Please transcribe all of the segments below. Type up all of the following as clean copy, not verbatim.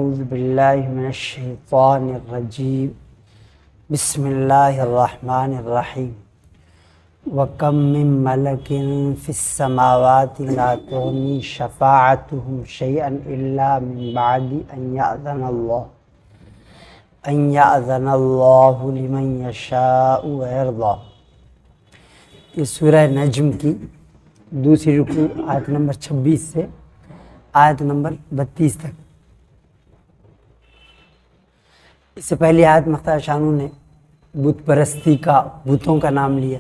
اعوذ باللہ من الشیطان الرجیم بسم اللہ الرحمن الرحیم وَكَم مِّن مَلَكٍ فِي السَّمَاوَاتِ لَا تُغْنِي شَفَاعَتُهُمْ شَيْئًا إِلَّا مِن بَعْدِ أَن يَأْذَنَ اللَّهُ لِمَن يَشَاءُ وَيَرْضَىٰ۔ یہ سورہ نجم کی دوسری رکوع آیت نمبر 26 سے آیت نمبر 32 تک۔ اس سے پہلی آیت مختار شانو نے بت پرستی کا، بتوں کا نام لیا۔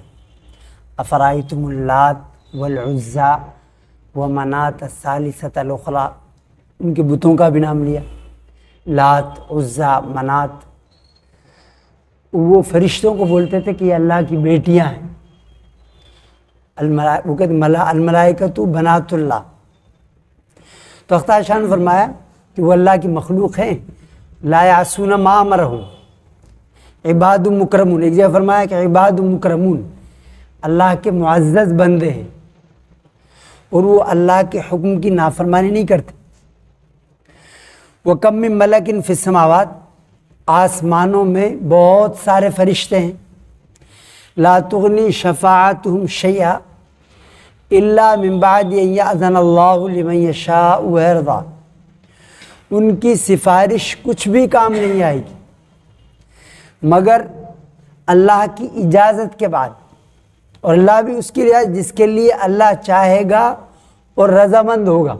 افرائیتم اللات والعزیٰ ومنات الثالثۃ الاخری، ان کے بتوں کا بھی نام لیا۔ لات، عزیٰ، منات، وہ فرشتوں کو بولتے تھے کہ یہ اللہ کی بیٹیاں ہیں۔ وہ کہتے الملائکۃ بنات اللہ۔ تو اختار شاہ نے فرمایا کہ وہ اللہ کی مخلوق ہیں، لا یعصون ما امرہم، عباد مکرمون۔ ایک جگہ فرمایا کہ عباد مکرمون، اللہ کے معزز بندے ہیں، اور وہ اللہ کے حکم کی نافرمانی نہیں کرتے۔ وَكَم مِّن مَلَكٍ فِي السَّمَاوَاتِ، آسمانوں میں بہت سارے فرشتے ہیں۔ لا تغنی شفاعتهم شیئا الا من بعد ان یأذن اللہ لمن یشاء ویرضیٰ، ان کی سفارش کچھ بھی کام نہیں آئے گی مگر اللہ کی اجازت کے بعد، اور اللہ بھی اس کی رعایت جس کے لیے اللہ چاہے گا اور رضامند ہوگا۔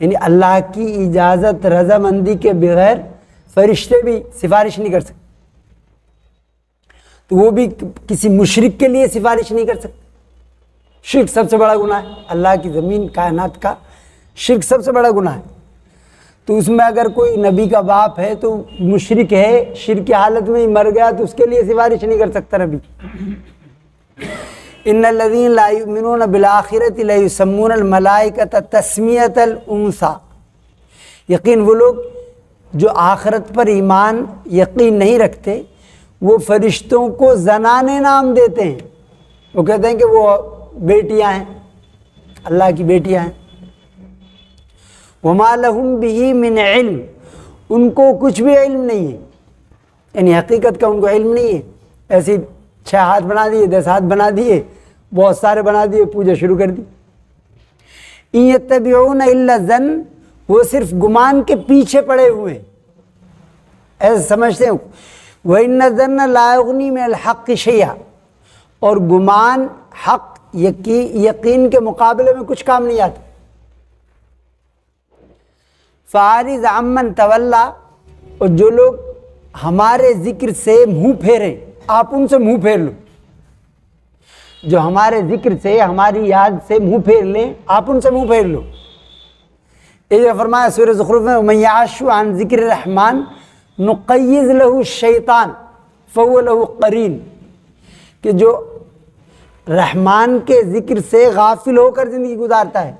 یعنی اللہ کی اجازت رضامندی کے بغیر فرشتے بھی سفارش نہیں کر سکتے، تو وہ بھی کسی مشرک کے لیے سفارش نہیں کر سکتے۔ شرک سب سے بڑا گناہ ہے، اللہ کی زمین کائنات کا شرک سب سے بڑا گناہ ہے۔ تو اس میں اگر کوئی نبی کا باپ ہے تو مشرک ہے، شرک کی حالت میں ہی مر گیا، تو اس کے لیے سفارش نہیں کر سکتا نبی۔ ان الذین لا یؤمنون بالآخرۃ لا یسمون الملائکۃ تسمیۃ الانثی، یقین وہ لوگ جو آخرت پر ایمان یقین نہیں رکھتے وہ فرشتوں کو زنانے نام دیتے ہیں۔ وہ کہتے ہیں کہ وہ بیٹیاں ہیں، اللہ کی بیٹیاں ہیں۔ وَمَا لَهُمْ بِهِ مِنْ عِلْم، ان کو کچھ بھی علم نہیں ہے، یعنی حقیقت کا ان کو علم نہیں ہے۔ ایسی 6 ہاتھ بنا دیے، 10 ہاتھ بنا دیے، بہت سارے بنا دیے، پوجا شروع کر دی۔ إِن يَتَّبِعُونَ إِلَّا الظَّنَّ، وہ صرف گمان کے پیچھے پڑے ہوئے ہیں، ایسے سمجھتے ہیں۔ وَإِنَّ الظَّنَّ لَا يُغْنِي مِنَ الْحَقِّ شَيْئًا، اور گمان حق یقین کے مقابلے میں کچھ کام نہیں آتا۔ فَأَعْرِضْ عَمَّنْ تَوَلَّىٰ، اور جو لوگ ہمارے ذکر سے منہ پھیریں، آپ ان سے منہ پھیر لو۔ جو ہمارے ذکر سے، ہماری یاد سے منہ پھیر لیں، آپ ان سے منہ پھیر لو۔ یہ فرمایا سورہ زخرف میں وَمَن يَعْشُ عَن ذِكْرِ الرَّحْمَٰنِ نُقَيِّضْ لَهُ الشَّيْطَانَ فَهُوَ لَهُ قَرِينٌ، کہ جو رحمان کے ذکر سے غافل ہو کر زندگی گزارتا ہے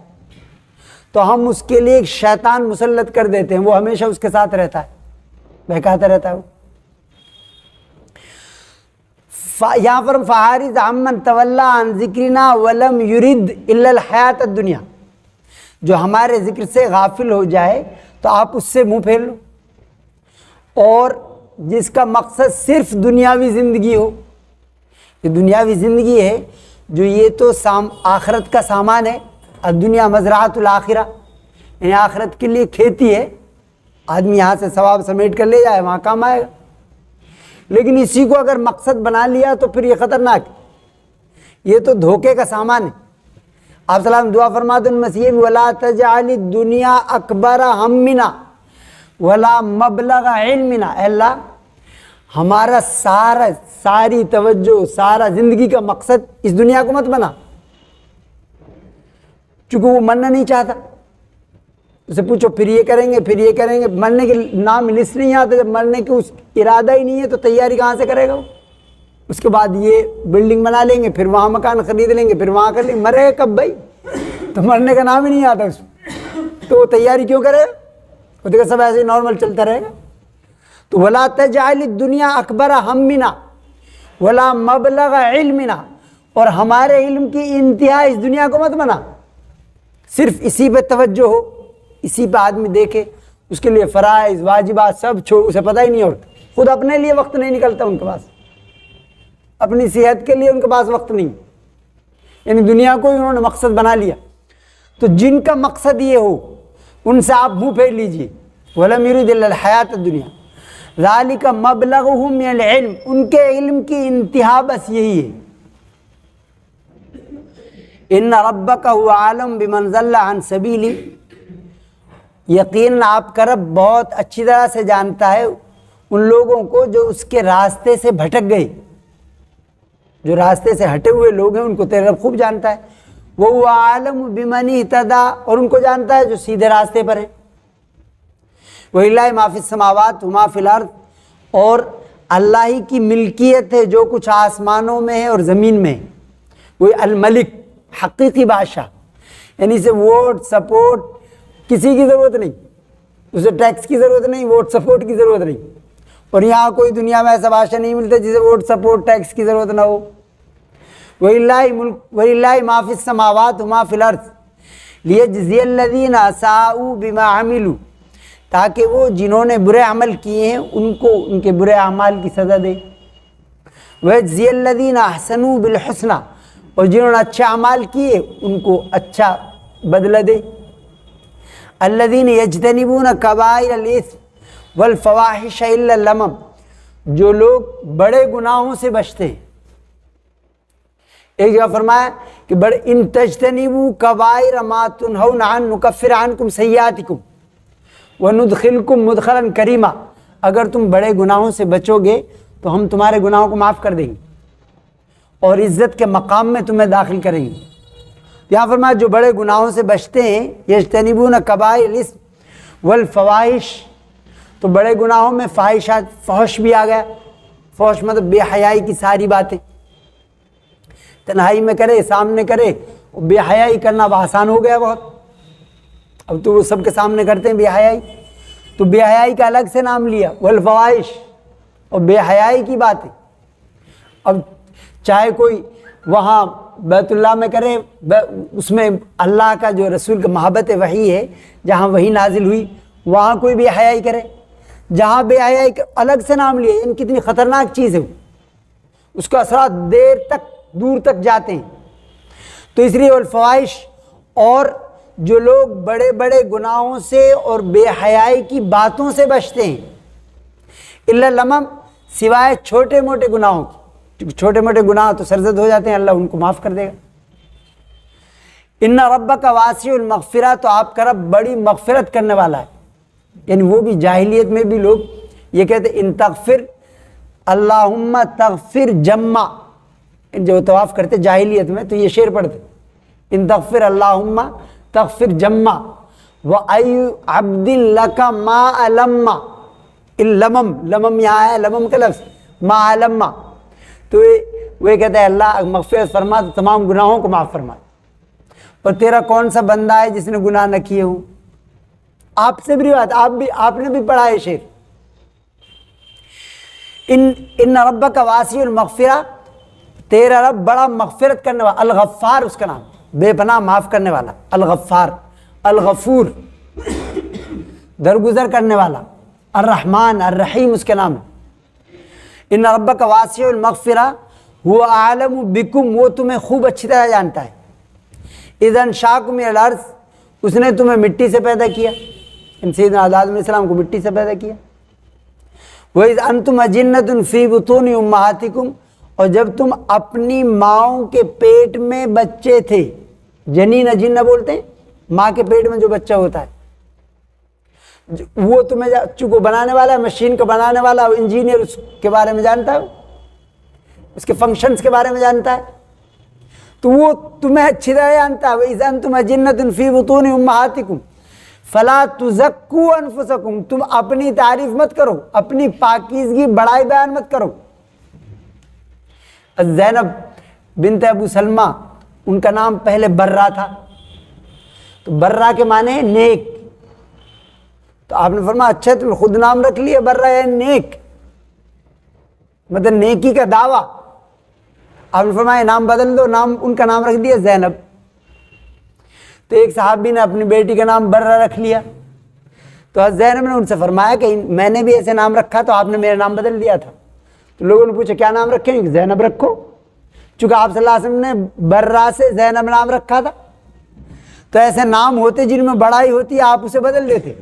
تو ہم اس کے لیے ایک شیطان مسلط کر دیتے ہیں، وہ ہمیشہ اس کے ساتھ رہتا ہے، بہکاتا رہتا ہے وہ۔ یہاں پر فَأَعْرِضْ عَمَّنْ تَوَلَّىٰ عَن ذِكْرِنَا وَلَمْ يُرِدْ إِلَّا الْحَيَاةَ الدُّنْيَا، جو ہمارے ذکر سے غافل ہو جائے تو آپ اس سے منہ پھیر لو، اور جس کا مقصد صرف دنیاوی زندگی ہو۔ یہ دنیاوی زندگی ہے جو یہ تو آخرت کا سامان ہے، الدنیا مزرعۃ الآخرہ، یعنی آخرت کے لیے کھیتی ہے، آدمی یہاں سے ثواب سمیٹ کر لے جائے وہاں کام آئے گا۔ لیکن اسی کو اگر مقصد بنا لیا تو پھر یہ خطرناک ہے، یہ تو دھوکے کا سامان ہے۔ آپ سلام دعا فرماتے ہیں مسیح وَلَا تَجْعَلِ الدُّنْيَا أَكْبَرَ هَمِّنَا وَلَا مَبْلَغَ عِلْمِنَا، اے اللہ ہمارا ساری توجہ، سارا زندگی کا مقصد اس دنیا کو مت بنا۔ چونکہ وہ مرنا نہیں چاہتا، اسے پوچھو پھر یہ کریں گے، پھر یہ کریں گے، مرنے کے نام لسٹ نہیں آتا، جب مرنے کے اس ارادہ ہی نہیں ہے تو تیاری کہاں سے کرے گا وہ؟ اس کے بعد یہ بلڈنگ بنا لیں گے، پھر وہاں مکان خرید لیں گے، پھر وہاں کر لیں گے، مرے کب بھائی؟ تو مرنے کا نام ہی نہیں آتا اس میں، تو وہ تیاری کیوں کرے؟ وہ دیکھا سب ایسے ہی نارمل چلتا رہے گا۔ تو وَلَا تَجْعَلِ الدُّنْيَا أَكْبَرَ هَمِّنَا وَلَا مَبْلَغَ عِلْمِنَا، اور ہمارے علم کی انتہا اس دنیا کو مت بنا، صرف اسی پہ توجہ ہو اسی پہ آدمی دیکھے اس کے لیے فرائض واجبات سب اسے پتہ ہی نہیں ہوتا، خود اپنے لیے وقت نہیں نکلتا ان کے پاس، اپنی صحت کے لیے ان کے پاس وقت نہیں، یعنی دنیا کو ہی انہوں نے مقصد بنا لیا۔ تو جن کا مقصد یہ ہو ان سے آپ منہ پھیر لیجئے، وَلَمْ يُرِدْ إِلَّا الْحَيَاةَ الدُّنْيَا ذَلِكَ مَبْلَغُهُم مِّنَ الْعِلْمِ، ان کے علم کی انتہا بس یہی ہے۔ إِنَّ رَبَّكَ هُوَ أَعْلَمُ بِمَنْ ضَلَّ عَنْ سَبِيلِهِ، یقیناً آپ کا رب بہت اچھی طرح سے جانتا ہے ان لوگوں کو جو اس کے راستے سے بھٹک گئے، جو راستے سے ہٹے ہوئے لوگ ہیں ان کو تیرا رب خوب جانتا ہے۔ وَهُوَ أَعْلَمُ بِمَنِ اهْتَدَىٰ، اور ان کو جانتا ہے جو سیدھے راستے پر ہے۔ وَلِلَّهِ مَا فِي السَّمَاوَاتِ وَمَا فِي الْأَرْضِ، اور اللہ ہی کی ملکیت ہے جو کچھ آسمانوں میں ہے اور زمین میں ہے۔ وہی الملک، حقیقی بادشاہ، یعنی اسے ووٹ سپورٹ کسی کی ضرورت نہیں، اسے ٹیکس کی ضرورت نہیں، ووٹ سپورٹ کی ضرورت نہیں، اور یہاں کوئی دنیا میں ایسا بادشاہ نہیں ملتا جسے ووٹ سپورٹ ٹیکس کی ضرورت نہ ہو۔ وَلِلَّهِ مَا فِي السَّمَاوَاتِ وَمَا فِي الْأَرْضِ لِيَجْزِيَ الَّذِينَ أَسَاءُوا بِمَا عَمِلُوا، تاکہ وہ جنہوں نے برے عمل کیے ہیں ان کو ان کے برے اعمال کی سزا دے۔ وَيَجْزِيَ الَّذِينَ أَحْسَنُوا بِالْحُسْنَى، اور جنہوں نے اچھے اعمال کیے ان کو اچھا بدلہ دے۔ الَّذِينَ يَجْتَنِبُونَ كَبَائِرَ الْإِثْمِ وَالْفَوَاحِشَ إِلَّا اللَّمَمَ، جو لوگ بڑے گناہوں سے بچتے ہیں۔ ایک جگہ فرمایا کہ بڑے ان تجتنبوا کبائر ما تنہون عنہ نکفر عنکم سیئاتکم وندخلکم مدخلا کریما، اگر تم بڑے گناہوں سے بچو گے تو ہم تمہارے گناہوں کو معاف کر دیں گے اور عزت کے مقام میں تمہیں داخل کریں گے۔ یہاں فرمایا جو بڑے گناہوں سے بچتے ہیں، یجتنبون کبائر الاسم والفواحش، تو بڑے گناہوں میں فاحشات، فحش بھی آ گیا، فحش مطلب بے حیائی کی ساری باتیں، تنہائی میں کرے سامنے کرے، بے حیائی کرنا آسان ہو گیا بہت، اب تو وہ سب کے سامنے کرتے ہیں بے حیائی، تو بے حیائی کا الگ سے نام لیا، والفواحش، اور بے حیائی کی باتیں۔ اب چاہے کوئی وہاں بیت اللہ میں کرے، اس میں اللہ کا جو رسول کا محبت وحی ہے، جہاں وحی نازل ہوئی وہاں کوئی بے حیائی کرے، جہاں بے حیائی کا الگ سے نام لیا، ان کتنی خطرناک چیز ہے، اس کا اثرات دیر تک دور تک جاتے ہیں۔ تو اس لیے والفواحش، اور جو لوگ بڑے بڑے گناہوں سے اور بے حیائی کی باتوں سے بچتے ہیں، الا اللمم، سوائے چھوٹے موٹے گناہوں کی، کیونکہ چھوٹے موٹے گناہ تو سرزد ہو جاتے ہیں، اللہ ان کو معاف کر دے گا۔ ان ربک واسع المغفرہ، تو آپ کا رب بڑی مغفرت کرنے والا ہے، یعنی وہ بھی جاہلیت میں بھی لوگ یہ کہتے ان تغفر اللہم تغفر جمع، جو طواف کرتے جاہلیت میں تو یہ شعر پڑھتے ان تغفر اللہم تغفر جمع وَأَيُّ عَبْدٍ لَكَ مَا أَلَمَّ، اللمم، لمم یہاں ہے لمم کا لفظ، ما علم، تو وہ کہتا ہے اللہ مغفرت فرما تو تمام گناہوں کو معاف فرما، اور تیرا کون سا بندہ ہے جس نے گناہ نہ کیے ہوں۔ آپ سے بھی بات، آپ نے بھی پڑھا ہے شعر، ان ربک واسع المغفرہ، تیرا رب بڑا مغفرت کرنے والا، الغفار اس کا نام، بے پناہ معاف کرنے والا، الغفار، الغفور درگزر کرنے والا، الرحمن الرحیم اس کے نام ہے۔ ان ربک واسع المغفرہ هو اعلم بکم، وہ تمہیں خوب اچھی طرح جانتا ہے، اذ انشاکم من الارض، اس نے تمہیں مٹی سے پیدا کیا، سیدنا آدم علیہ السلام کو مٹی سے پیدا کیا، وَإِذْ أَنْتُمْ أَجِنَّةٌ فِي بُطُونِ أُمَّهَاتِكُمْ، اور جب تم اپنی ماؤں کے پیٹ میں بچے تھے، جنین اجنہ بولتے ہیں ماں کے پیٹ میں جو بچہ ہوتا ہے، وہ تمہیں چونکہ بنانے والا ہے، مشین کو بنانے والا، انجینئر اس کے بارے میں جانتا ہے، اس کے فنکشنز کے بارے میں جانتا ہے، تو وہ تمہیں اچھی طرح جانتا ہے۔ وَإِذْ أَنْتُمْ أَجِنَّةٌ فِي بُطُونِ أُمَّهَاتِكُمْ فَلَا تُزَكُّوا أَنفُسَكُمْ، تم اپنی تعریف مت کرو، اپنی پاکیزگی بڑائی بیان مت کرو۔ زینب بنت ابو سلمہ، ان کا نام پہلے برہ تھا، تو برہ کے معنی ہے نیک، تو آپ نے فرمایا اچھا تم خود نام رکھ لیا برہ ہے نیک، مطلب نیکی کا دعویٰ، آپ نے فرمایا نام بدل دو، نام ان کا نام رکھ دیا زینب۔ تو تو ایک صحابی نے اپنی بیٹی کا نام برہ رکھ لیا، تو حضرت زینب نے ان سے فرمایا کہ میں نے بھی ایسے نام رکھا تو آپ نے میرا نام بدل دیا تھا۔ تو لوگوں نے پوچھا کیا نام رکھیں؟ زینب رکھو، چونکہ آپ صلی اللہ علیہ وسلم نے برہ سے زینب نام رکھا تھا۔ تو ایسے نام ہوتے جن میں بڑائی ہوتی ہے، آپ اسے بدل دیتے۔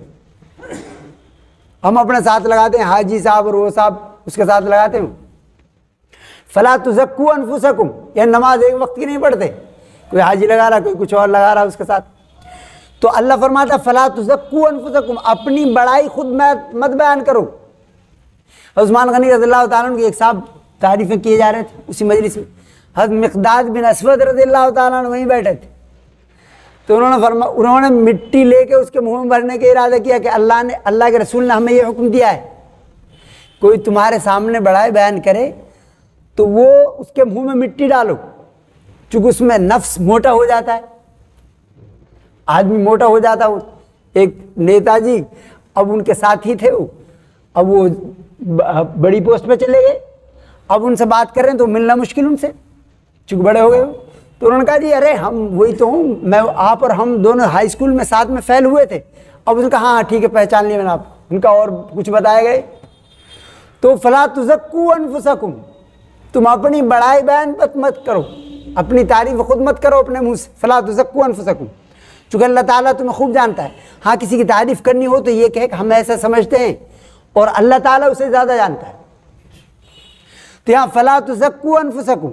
ہم اپنے ساتھ لگاتے ہیں حاجی صاحب اور وہ صاحب اس کے ساتھ لگاتے ہیں۔ فلا تزکوا انفسکم، یہ نماز ایک وقت کی نہیں پڑھتے، کوئی حاجی لگا رہا کوئی کچھ اور لگا رہا اس کے ساتھ۔ تو اللہ فرماتا فلا تزکوا انفسکم، اپنی بڑائی خود مت بیان کرو۔ عثمان غنی رضی اللہ تعالیٰ عنہ کی ایک صاحب تعریفیں کیے جا رہے تھے اسی مجلس میں، حضرت مقداد بن اسود رضی اللہ تعالیٰ عنہ وہیں بیٹھے تھے۔ تو انہوں نے مٹی لے کے اس کے منہ میں بھرنے کا ارادہ کیا کہ اللہ کے رسول نے ہمیں یہ حکم دیا ہے، کوئی تمہارے سامنے بڑائی بیان کرے تو وہ اس کے منہ میں مٹی ڈالو، چونکہ اس میں نفس موٹا ہو جاتا ہے، آدمی موٹا ہو جاتا ہے۔ ایک نیتا جی اب ان کے ساتھی تھے، اب وہ بڑی پوسٹ پہ چلے گئے، اب ان سے بات کر رہے ہیں تو ملنا مشکل ان سے، چونکہ بڑے ہو گئے ہو۔ تو انہوں نے کہا جی ارے ہم وہی تو ہوں، میں آپ اور ہم دونوں ہائی اسکول میں ساتھ میں فیل ہوئے تھے۔ اب ان کا ہاں ٹھیک ہے پہچان لیا میں نے آپ کو، ان کا اور کچھ بتائے گئے۔ تو فلا تزکوا انفسکم، تم اپنی بڑائی بیان مت کرو، اپنی تعریف خود مت کرو اپنے منہ سے، فلا تزکوا انفسکم، چونکہ اللہ تعالیٰ تمہیں خوب جانتا ہے۔ ہاں کسی کی تعریف کرنی ہو تو یہ کہے کہ ہم ایسا سمجھتے ہیں اور اللہ تعالیٰ اسے زیادہ جانتا ہے۔ تو یہاں فلا تزکوا انفسکم،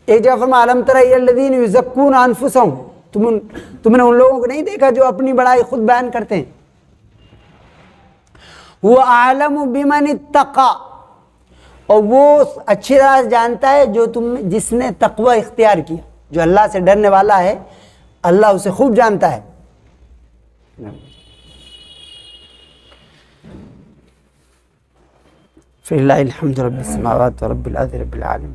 ایک جگہ فرمایا الم تر الی الذین یزکون انفسہم، تم نے ان لوگوں کو نہیں دیکھا جو اپنی بڑائی خود بیان کرتے ہیں۔ وہ اعلم بمن اتقی، اور وہ اچھی طرح جانتا ہے جس نے تقوی اختیار کیا، جو اللہ سے ڈرنے والا ہے اللہ اسے خوب جانتا ہے۔ فللہ الحمد رب السماوات ورب الارض رب العالمین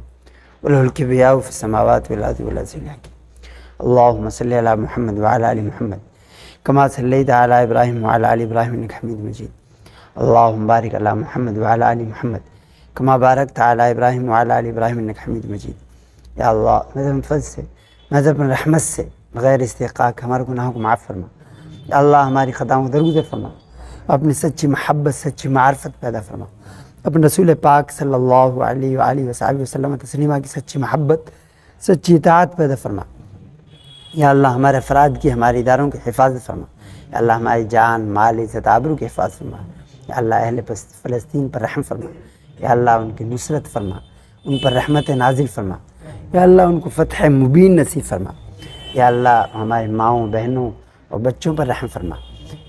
وله الكبرياء في السماوات والارض والعزيز الحكيم اللهم صل على محمد وعلى ال محمد كما صليت على ابراهيم وعلى ال ابراهيم انك حميد مجيد اللهم بارك على محمد وعلى ال محمد كما باركت على ابراهيم وعلى ال ابراهيم انك حميد مجيد۔ یا اللہ مذہب فضل سے، مذہب رحمت سے، بغیر استحقاق ہمارے گناہوں کو معاف فرما۔ یا اللہ ہماری خطاؤں کو درگزر فرما، اپنی سچی محبت سچی معرفت پیدا فرما، اپنے رسول پاک صلی اللہ علیہ وآلہ وصحبہ وسلم تسلیمہ کی سچی محبت سچی اطاعت پیدا فرما۔ یا اللہ ہمارے افراد کی ہمارے اداروں کی حفاظت فرما۔ یا اللہ ہماری جان مال عزت آبرو کی حفاظت فرما۔ یا اللہ اہل فلسطین پر رحم فرما۔ یا اللہ ان کی نصرت فرما، ان پر رحمت نازل فرما۔ یا اللہ ان کو فتح مبین نصیب فرما۔ یا اللہ ہمارے ماؤں بہنوں اور بچوں پر رحم فرما۔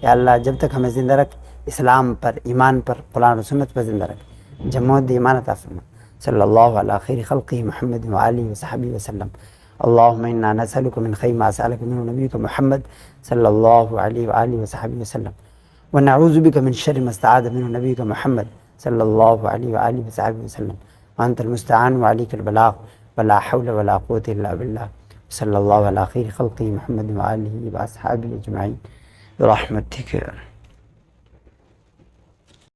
یا اللہ جب تک ہمیں زندہ رکھ، اسلام پر ایمان پر قرآن و سنت پر زندہ رکھ، جمود ایمان عطا فرما۔ صلی اللہ علی خیر خلقہ محمد وآلہ وصحبہ وسلم۔ اللہم انا نسألک من خیر ما سألک منہ نبیک محمد صلی اللہ علیہ وآلہ وصحبہ وسلم، ونعوذ بک من شر ما استعاذ منہ نبیک محمد صلی اللہ علیہ وآلہ وصحبہ وسلم، وانت المستعان وعلیک البلاغ ولا حول ولا قوة الا باللہ۔ صلی اللہ علی خیر خلقہ محمد وآلہ وصحبہ اجمعین برحمتک۔